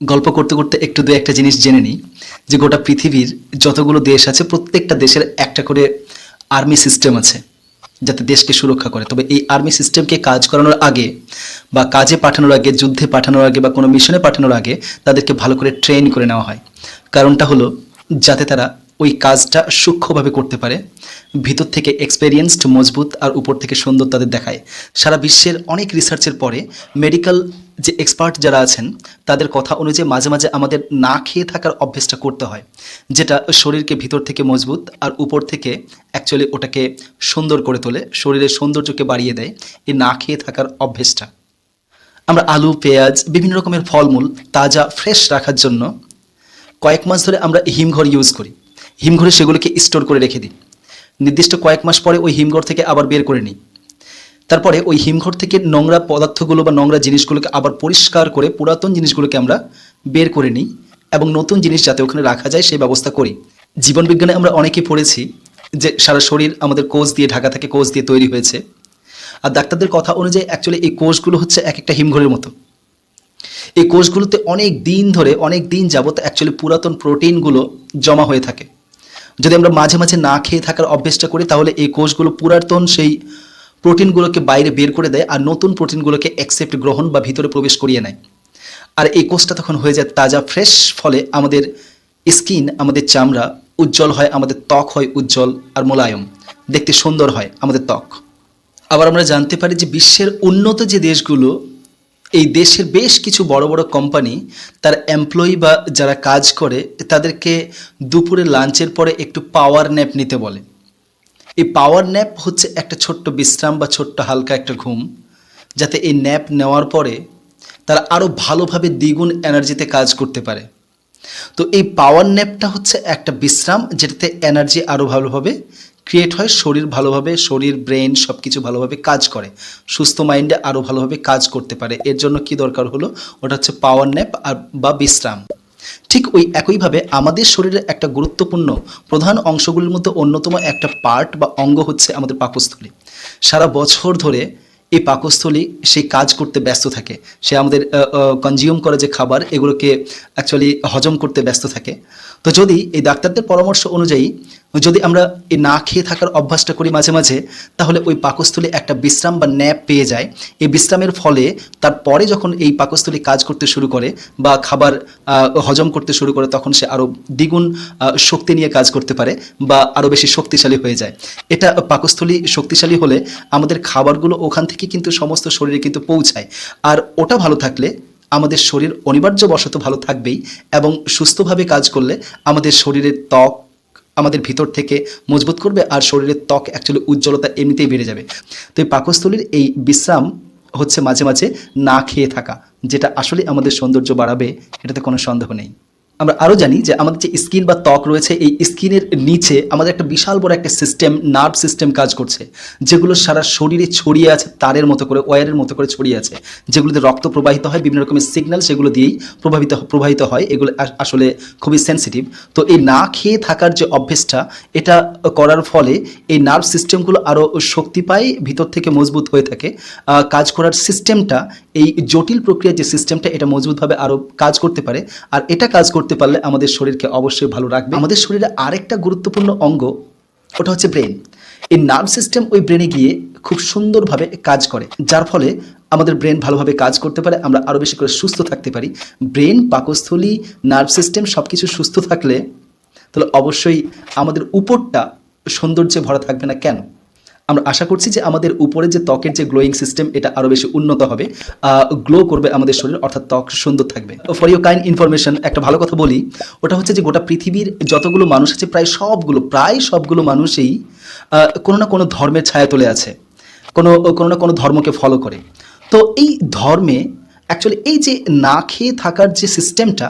গল্প করতে করতে একটু দু একটা জিনিস জেনে নিই যে গোটা পৃথিবীর যতগুলো দেশ আছে প্রত্যেকটা দেশের একটা করে আর্মি সিস্টেম আছে যাতে দেশকে সুরক্ষা করে। তবে এই আর্মি সিস্টেমকে কাজ করানোর আগে বা কাজে পাঠানোর আগে, যুদ্ধে পাঠানোর আগে বা কোনো মিশনে পাঠানোর আগে তাদেরকে ভালো করে ট্রেন করে নেওয়া হয়। কারণটা হলো যাতে তারা ওই কাজটা সূক্ষ্মভাবে করতে পারে, ভিতর থেকে এক্সপেরিয়েন্সড, মজবুত আর উপর থেকে সুন্দর তাদের দেখায়। সারা বিশ্বের অনেক রিসার্চের পরে মেডিকেল যে এক্সপার্ট যারা আছেন তাদের কথা অনুযায়ী মাঝে মাঝে আমাদের না খেয়ে থাকার অভ্যেসটা করতে হয়, যেটা শরীরকে ভিতর থেকে মজবুত আর উপর থেকে অ্যাকচুয়ালি ওটাকে সুন্দর করে তোলে, শরীরের সৌন্দর্যকে বাড়িয়ে দেয় এই না খেয়ে থাকার অভ্যেসটা। আমরা আলু, পেঁয়াজ, বিভিন্ন রকমের ফলমূল তাজা ফ্রেশ রাখার জন্য কয়েক মাস ধরে আমরা হিমঘর ইউজ করি। হিমঘরে সেগুলোকে স্টোর করে রেখে দিই। নির্দিষ্ট কয়েক মাস পরে ওই হিমঘর থেকে আবার বের করে নিই। তারপরে ওই হিমঘর থেকে নোংরা পদার্থগুলো বা নোংরা জিনিসগুলোকে আবার পরিষ্কার করে পুরাতন জিনিসগুলোকে আমরা বের করে নিই এবং নতুন জিনিস যাতে ওখানে রাখা যায় সেই ব্যবস্থা করি। জীবনবিজ্ঞানে আমরা অনেকেই পড়েছি যে সারা শরীর আমাদের কোষ দিয়ে ঢাকা থাকে, কোষ দিয়ে তৈরি হয়েছে। আর ডাক্তারদের কথা অনুযায়ী অ্যাকচুয়ালি এই কোষগুলো হচ্ছে এক একটা হিমঘরের মতো। এই কোষগুলোতে অনেক দিন ধরে, অনেক দিন যাবত অ্যাকচুয়ালি পুরাতন প্রোটিনগুলো জমা হয়ে থাকে। যদি আমরা মাঝে মাঝে না খেয়ে থাকার অভ্যেসটা করি তাহলে এই কোষগুলো পুরাতন সেই প্রোটিনগুলোকে বাইরে বের করে দেয় আর নতুন প্রোটিনগুলোকে অ্যাকসেপ্ট, গ্রহণ বা ভিতরে প্রবেশ করিয়ে নেয়। আর এই কোষটা তখন হয়ে যায় তাজা, ফ্রেশ। ফলে আমাদের স্কিন, আমাদের চামড়া উজ্জ্বল হয়, আমাদের ত্বক হয় উজ্জ্বল আর মোলায়েম, দেখতে সুন্দর হয় আমাদের ত্বক। আবার আমরা জানতে পারি যে বিশ্বের উন্নত যে দেশগুলো, এই দেশের বেশ কিছু বড় বড় কোম্পানি তার এমপ্লয়ি বা যারা কাজ করে তাদেরকে দুপুরে লাঞ্চের পরে একটু পাওয়ার ন্যাপ নিতে বলে। এই পাওয়ার ন্যাপ হচ্ছে একটা ছোট্ট বিশ্রাম বা ছোট্ট হালকা একটা ঘুম, যাতে এই ন্যাপ নেওয়ার পরে তারা আরও ভালোভাবে দ্বিগুণ এনার্জিতে কাজ করতে পারে। তো এই পাওয়ার ন্যাপটা হচ্ছে একটা বিশ্রাম যেটাতে এনার্জি আরও ভালোভাবে ক্রিয়েট হয়, শরীর ভালোভাবে, শরীর, ব্রেন সব কিছু ভালোভাবে কাজ করে, সুস্থ মাইন্ডে আরও ভালোভাবে কাজ করতে পারে। এর জন্য কি দরকার হলো, ওটা হচ্ছে পাওয়ার ন্যাপ আর বা বিশ্রাম। ঠিক ওই একইভাবে আমাদের শরীরের একটা গুরুত্বপূর্ণ প্রধান অংশগুলির মধ্যে অন্যতম একটা পার্ট বা অঙ্গ হচ্ছে আমাদের পাকস্থলী। সারা বছর ধরে এই পাকস্থলী সেই কাজ করতে ব্যস্ত থাকে, সে আমাদের কনজিউম করা যে খাবার এগুলোকে অ্যাকচুয়ালি হজম করতে ব্যস্ত থাকে। তো যদি এই ডাক্তারদের পরামর্শ অনুযায়ী যদি আমরা এই না খেয়ে থাকার অভ্যাসটা করি মাঝে মাঝে, তাহলে ওই পাকস্থলী একটা বিশ্রাম বা ন্যাপ পেয়ে যায়। এই বিশ্রামের ফলে তারপরে যখন এই পাকস্থলী কাজ করতে শুরু করে বা খাবার হজম করতে শুরু করে তখন সে আরও দ্বিগুণ শক্তি নিয়ে কাজ করতে পারে বা আরও বেশি শক্তিশালী হয়ে যায়। এটা পাকস্থলী শক্তিশালী হলে আমাদের খাবারগুলো ওখান থেকে কিন্তু সমস্ত শরীরে কিন্তু পৌঁছায়। আর ওটা ভালো থাকলে আমাদের শরীর অনিবার্যবশত ভালো থাকবেই এবং সুস্থভাবে কাজ করলে আমাদের শরীরের ত্বক আমাদের ভিতর থেকে মজবুত করবে আর শরীরের ত্বক অ্যাকচুয়ালি উজ্জ্বলতা এমনিতেই বেড়ে যাবে। তো এই পাকস্থলীর এই বিশ্রাম হচ্ছে মাঝে মাঝে না খেয়ে থাকা, যেটা আসলে আমাদের সৌন্দর্য বাড়াবে, এটাতে কোনো সন্দেহ নেই। আমরা আরও জানি যে আমাদের যে স্কিন বা ত্বক রয়েছে, এই স্কিনের নিচে আমাদের একটা বিশাল বড় একটা সিস্টেম, নার্ভ সিস্টেম কাজ করছে, যেগুলো সারা শরীরে ছড়িয়ে আছে, তারের মতো করে, ওয়্যারের মতো করে ছড়িয়ে আছে, যেগুলোতে রক্ত প্রবাহিত হয়, বিভিন্ন রকমের সিগন্যাল সেগুলো দিয়েই প্রবাহিত হয়। এগুলো আসলে খুবই সেন্সিটিভ। তো এই না খেয়ে থাকার যে অভ্যেসটা, এটা করার ফলে এই নার্ভ সিস্টেমগুলো আরও শক্তি পায়, ভিতর থেকে মজবুত হয়ে থাকে। কাজ করার সিস্টেমটা, এই জটিল প্রক্রিয়ার যে সিস্টেমটা, এটা মজবুতভাবে আরও কাজ করতে পারে। আর এটা কাজ করতে পারলে আমাদের শরীরকে অবশ্যই ভালো রাখবে। আমাদের শরীরে আরেকটা গুরুত্বপূর্ণ অঙ্গ, ওটা হচ্ছে ব্রেন। এই নার্ভ সিস্টেম ওই ব্রেনে গিয়ে খুব সুন্দরভাবে কাজ করে, যার ফলে আমাদের ব্রেন ভালোভাবে কাজ করতে পারে, আমরা আরও বেশি করে সুস্থ থাকতে পারি। ব্রেন, পাকস্থলী, নার্ভ সিস্টেম সব কিছু সুস্থ থাকলে তাহলে অবশ্যই আমাদের উপরটা সৌন্দর্যে ভরা থাকবে না কেন? আমরা আশা করছি যে আমাদের উপরে যে ত্বকের যে গ্লোয়িং সিস্টেম, এটা আরও বেশি উন্নত হবে, গ্লো করবে আমাদের শরীর, অর্থাৎ ত্বক সুন্দর থাকবে। ফর ইউর কাইন্ড ইনফরমেশন একটা ভালো কথা বলি, ওটা হচ্ছে যে গোটা পৃথিবীর যতগুলো মানুষ আছে প্রায় সবগুলো মানুষই কোনো না কোনো ধর্মের ছায়া তলে আছে, কোনো না কোনো ধর্মকে ফলো করে। তো এই ধর্মে অ্যাকচুয়ালি এই যে না খেয়ে থাকার যে সিস্টেমটা,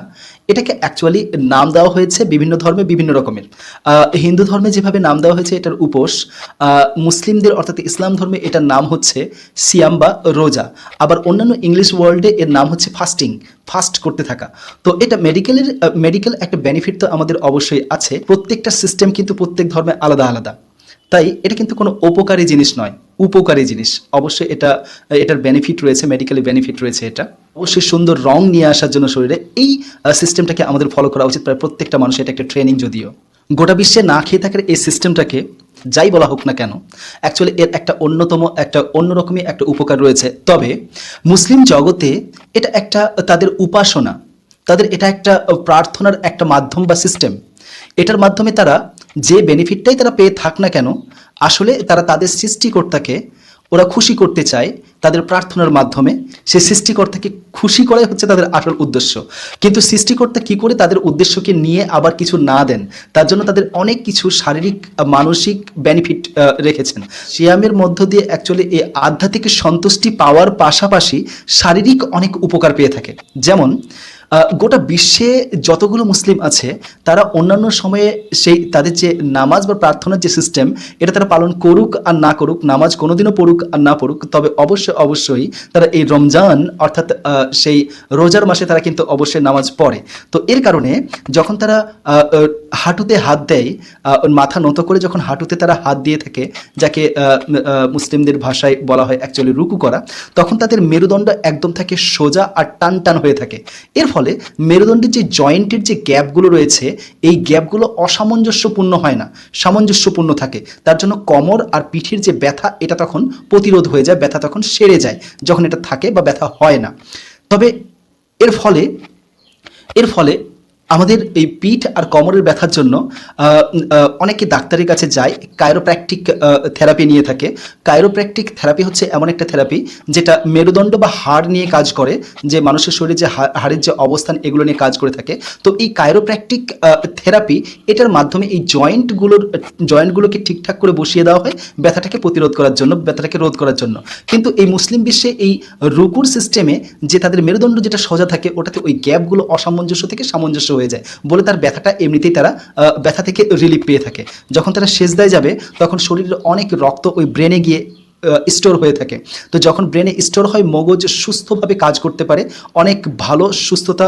এটাকে অ্যাকচুয়ালি নাম দেওয়া হয়েছে বিভিন্ন ধর্মে বিভিন্ন রকমের। হিন্দু ধর্মে যেভাবে নাম দেওয়া হয়েছে এটার উপোস, মুসলিমদের অর্থাৎ ইসলাম ধর্মে এটার নাম হচ্ছে সিয়াম বা রোজা। আবার অন্যান্য ইংলিশ ওয়ার্ল্ডে এর নাম হচ্ছে ফাস্টিং, ফাস্ট করতে থাকা। তো এটা মেডিকেল একটা বেনিফিট তো আমাদের অবশ্যই আছে। প্রত্যেকটা সিস্টেম কিন্তু প্রত্যেক ধর্মে আলাদা আলাদা। তাই এটা কিন্তু কোনো উপকারী জিনিস নয়, উপকারী জিনিস। অবশ্যই এটার বেনিফিট রয়েছে, মেডিকেলি বেনিফিট রয়েছে। এটা অবশ্যই সুন্দর রং নিয়ে আসার জন্য শরীরে এই সিস্টেমটাকে আমাদের ফলো করা উচিত, প্রায় প্রত্যেকটা মানুষের। এটা একটা ট্রেনিং, যদিও গোটা বিশ্বে না খেয়ে থাকার এই সিস্টেমটাকে যাই বলা হোক না কেন, অ্যাকচুয়ালি এর একটা অন্যরকমই একটা উপকার রয়েছে। তবে মুসলিম জগতে এটা একটা তাদের উপাসনা, তাদের এটা একটা প্রার্থনার একটা মাধ্যম বা সিস্টেম। এটার মাধ্যমে তারা যে বেনিফিটটাই তারা পেয়ে থাক না কেন, আসলে তারা তাদের সৃষ্টিকর্তাকে ওরা খুশি করতে চায় তাদের প্রার্থনার মাধ্যমে। সে সৃষ্টিকর্তাকে খুশি করাই হচ্ছে তাদের আসল উদ্দেশ্য। কিন্তু সৃষ্টিকর্তা কি করে তাদের উদ্দেশ্যকে নিয়ে আবার কিছু না দেন, তার জন্য তাদের অনেক কিছু শারীরিক মানসিক বেনিফিট রেখেছেন। সিয়ামের মধ্য দিয়ে অ্যাকচুয়ালি এই আধ্যাত্মিক সন্তুষ্টি পাওয়ার পাশাপাশি শারীরিক অনেক উপকার পেয়ে থাকে। যেমন গোটা বিশ্বে যতগুলো মুসলিম আছে তারা অন্যান্য সময়ে সেই তাদের যে নামাজ বা প্রার্থনার যে সিস্টেম, এটা তারা পালন করুক আর না করুক, নামাজ কোনোদিনও পড়ুক আর না পড়ুক, তবে অবশ্যই তারা এই রমজান অর্থাৎ সেই রোজার মাসে তারা কিন্তু অবশ্যই নামাজ পড়ে। তো এর কারণে যখন তারা হাঁটুতে হাত দেয়, মাথা নত করে যখন হাঁটুতে তারা হাত দিয়ে থাকে, যাকে মুসলিমদের ভাষায় বলা হয় অ্যাকচুয়ালি রুকু করা, তখন তাদের মেরুদণ্ড একদম থাকে সোজা আর টান টান হয়ে থাকে। এর ফলে মেরুদণ্ডের যে জয়েন্টের যে গ্যাপগুলো রয়েছে, এই গ্যাপগুলো অসামঞ্জস্যপূর্ণ হয় না, সামঞ্জস্যপূর্ণ থাকে। তার জন্য কোমর আর পিঠের যে ব্যথা, এটা তখন প্রতিরোধ হয়ে যায়, ব্যথা তখন সেরে যায় যখন এটা থাকে বা ব্যথা হয় না। তবে এর ফলে আমাদের এই পিঠ আর কোমরের ব্যথার জন্য অনেকে ডাক্তারের কাছে যায়, কাইরোপ্র্যাকটিক থেরাপি নিয়ে থাকে। কাইরোপ্র্যাকটিক থেরাপি হচ্ছে এমন একটা থেরাপি যেটা মেরুদণ্ড বা হাড় নিয়ে কাজ করে, যে মানুষের শরীরে যে হাড়ের যে অবস্থান, এগুলো নিয়ে কাজ করে থাকে। তো এই কাইরোপ্র্যাকটিক থেরাপি, এটার মাধ্যমে এই জয়েন্টগুলোকে ঠিকঠাক করে বসিয়ে দেওয়া হয় ব্যথাটাকে প্রতিরোধ করার জন্য, ব্যথাটাকে রোধ করার জন্য। কিন্তু এই মুসলিম বিশ্বে এই রুকুর সিস্টেমে যে তাদের মেরুদণ্ড যেটা সোজা থাকে, ওটাতে ওই গ্যাপগুলো অসামঞ্জস্য থেকে সামঞ্জস্য হয়ে যায় বলে তার ব্যথাটা এমনিতেই তারা ব্যথা থেকে রিলিফ পেয়ে থাকে। যখন তারা সেজদায় যাবে, তখন শরীরের অনেক রক্ত ওই ব্রেনে গিয়ে স্টোর হয়ে থাকে। তো যখন ব্রেনে স্টোর হয়, মগজ সুস্থভাবে কাজ করতে পারে, অনেক ভালো সুস্থতা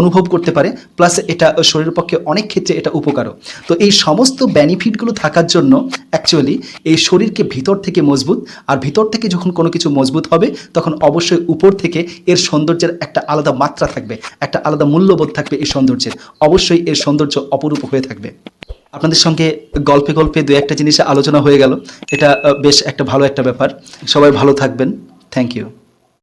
অনুভব করতে পারে, প্লাস এটা শরীরের পক্ষে অনেক ক্ষেত্রে এটা উপকারও। তো এই সমস্ত বেনিফিটগুলো থাকার জন্য অ্যাকচুয়ালি এই শরীরকে ভিতর থেকে মজবুত, আর ভিতর থেকে যখন কোনো কিছু মজবুত হবে, তখন অবশ্যই উপর থেকে এর সৌন্দর্যের একটা আলাদা মাত্রা থাকবে, একটা আলাদা মূল্যবোধ থাকবে এই সৌন্দর্যের। অবশ্যই এর সৌন্দর্য অপরূপ হয়ে থাকবে। আপনাদের সঙ্গে গল্পে গল্পে দু একটা জিনিসে আলোচনা হয়ে গেল, এটা বেশ একটা ভালো একটা ব্যাপার। সবাই ভালো থাকবেন। Thank you.